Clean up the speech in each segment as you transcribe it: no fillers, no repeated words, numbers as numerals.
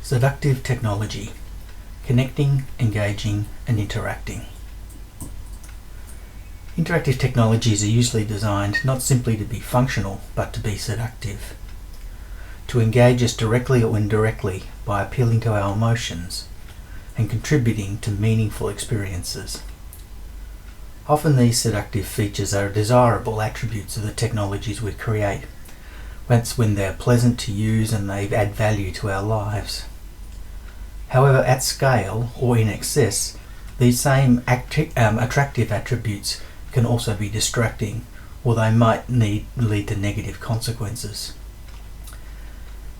Seductive technology, connecting, engaging and interacting. Interactive technologies are usually designed not simply to be functional but to be seductive, to engage us directly or indirectly by appealing to our emotions and contributing to meaningful experiences. Often these seductive features are desirable attributes of the technologies we create. That's when they're pleasant to use and they add value to our lives. However, at scale or in excess, these same attractive attributes can also be distracting, or they might lead to negative consequences.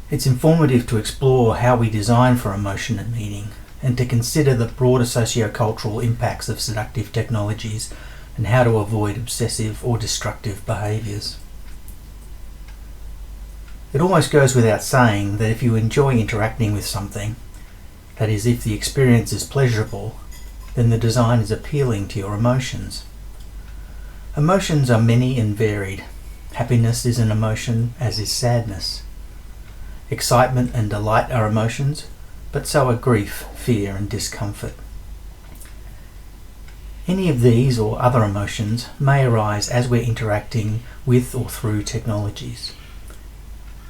It's informative to explore how we design for emotion and meaning, and to consider the broader socio-cultural impacts of seductive technologies and how to avoid obsessive or destructive behaviours. It almost goes without saying that if you enjoy interacting with something, that is, if the experience is pleasurable, then the design is appealing to your emotions. Emotions are many and varied. Happiness is an emotion, as is sadness. Excitement and delight are emotions, but so are grief, fear and discomfort. Any of these or other emotions may arise as we're interacting with or through technologies.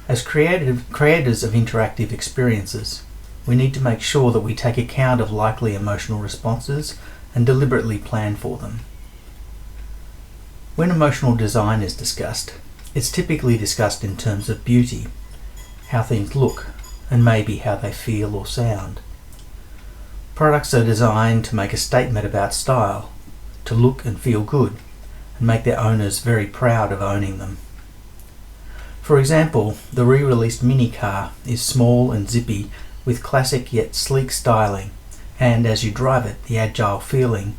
As creators of interactive experiences, we need to make sure that we take account of likely emotional responses and deliberately plan for them. When emotional design is discussed, it's typically discussed in terms of beauty, how things look, and maybe how they feel or sound. Products are designed to make a statement about style, to look and feel good, and make their owners very proud of owning them. For example, the re-released Mini car is small and zippy with classic yet sleek styling, and as you drive it, the agile feeling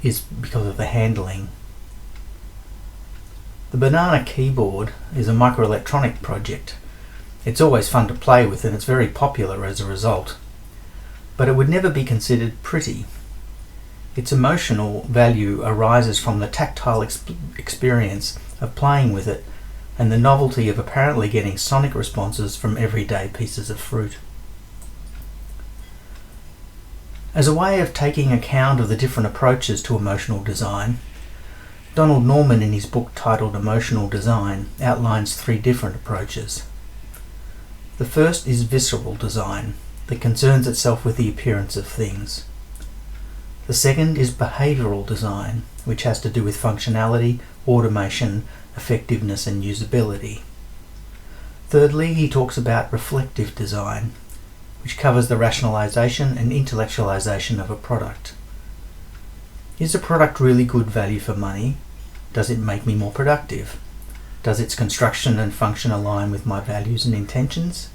is because of the handling. The Banana keyboard is a microelectronic project. It's always fun to play with and it's very popular as a result. But it would never be considered pretty. Its emotional value arises from the tactile experience of playing with it and the novelty of apparently getting sonic responses from everyday pieces of fruit. As a way of taking account of the different approaches to emotional design, Donald Norman, in his book titled Emotional Design, outlines 3 different approaches. The first is visceral design, that concerns itself with the appearance of things. The second is behavioural design, which has to do with functionality, automation, effectiveness and usability. Thirdly, he talks about reflective design, which covers the rationalisation and intellectualisation of a product. Is a product really good value for money? Does it make me more productive? Does its construction and function align with my values and intentions?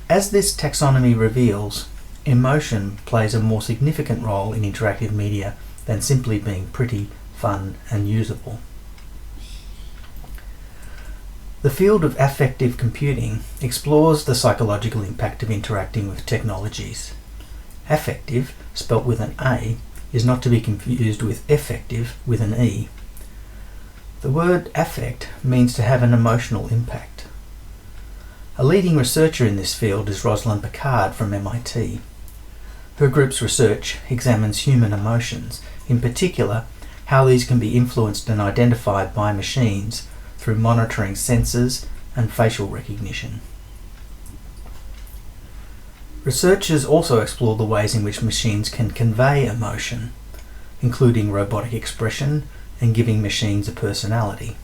As this taxonomy reveals, emotion plays a more significant role in interactive media than simply being pretty, fun and usable. The field of affective computing explores the psychological impact of interacting with technologies. Affective, spelt with an A, is not to be confused with effective with an E. The word affect means to have an emotional impact. A leading researcher in this field is Rosalind Picard from MIT. Her group's research examines human emotions, in particular how these can be influenced and identified by machines through monitoring sensors and facial recognition. Researchers also explore the ways in which machines can convey emotion, including robotic expression and giving machines a personality.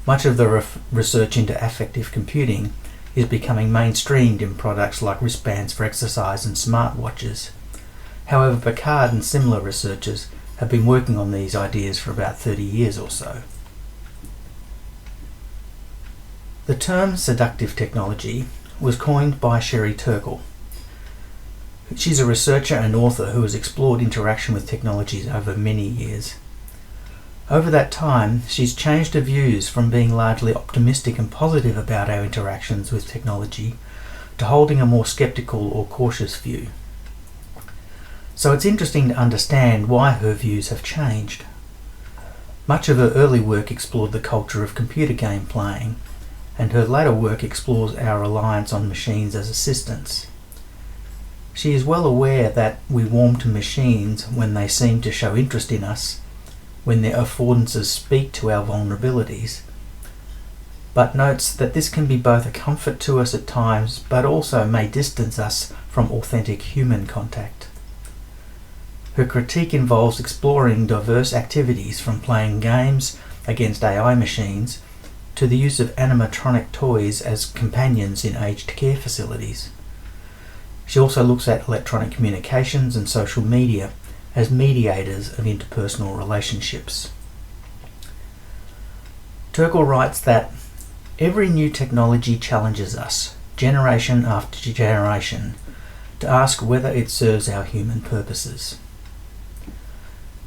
Much of the research into affective computing is becoming mainstreamed in products like wristbands for exercise and smartwatches. However, Picard and similar researchers have been working on these ideas for about 30 years or so. The term seductive technology was coined by Sherry Turkle. She's a researcher and author who has explored interaction with technologies over many years. Over that time, she's changed her views from being largely optimistic and positive about our interactions with technology to holding a more skeptical or cautious view. So it's interesting to understand why her views have changed. Much of her early work explored the culture of computer game playing, and her later work explores our reliance on machines as assistants. She is well aware that we warm to machines when they seem to show interest in us, when their affordances speak to our vulnerabilities, but notes that this can be both a comfort to us at times, but also may distance us from authentic human contact. Her critique involves exploring diverse activities from playing games against AI machines to the use of animatronic toys as companions in aged care facilities. She also looks at electronic communications and social media as mediators of interpersonal relationships. Turkle writes that every new technology challenges us, generation after generation, to ask whether it serves our human purposes.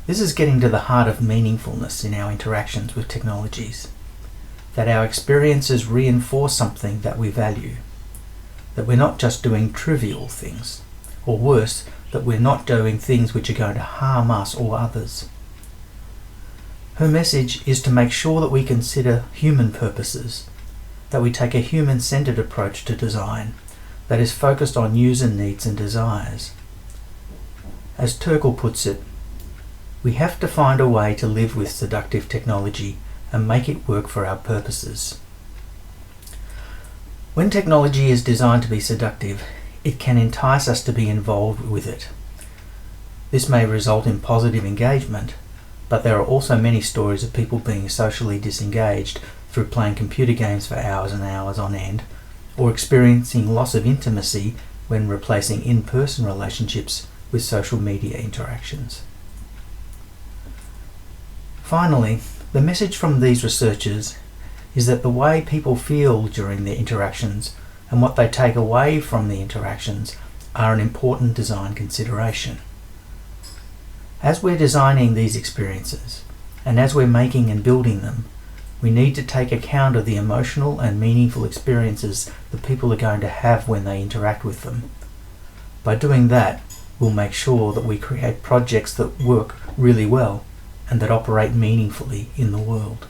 This is getting to the heart of meaningfulness in our interactions with technologies, that our experiences reinforce something that we value, that we're not just doing trivial things, or worse, that we're not doing things which are going to harm us or others. Her message is to make sure that we consider human purposes, that we take a human-centered approach to design that is focused on user needs and desires. As Turkle puts it, we have to find a way to live with seductive technology and make it work for our purposes. When technology is designed to be seductive, it can entice us to be involved with it. This may result in positive engagement, but there are also many stories of people being socially disengaged through playing computer games for hours and hours on end, or experiencing loss of intimacy when replacing in-person relationships with social media interactions. Finally, the message from these researchers is that the way people feel during their interactions and what they take away from the interactions are an important design consideration. As we're designing these experiences, and as we're making and building them, we need to take account of the emotional and meaningful experiences that people are going to have when they interact with them. By doing that, we'll make sure that we create projects that work really well and that operate meaningfully in the world.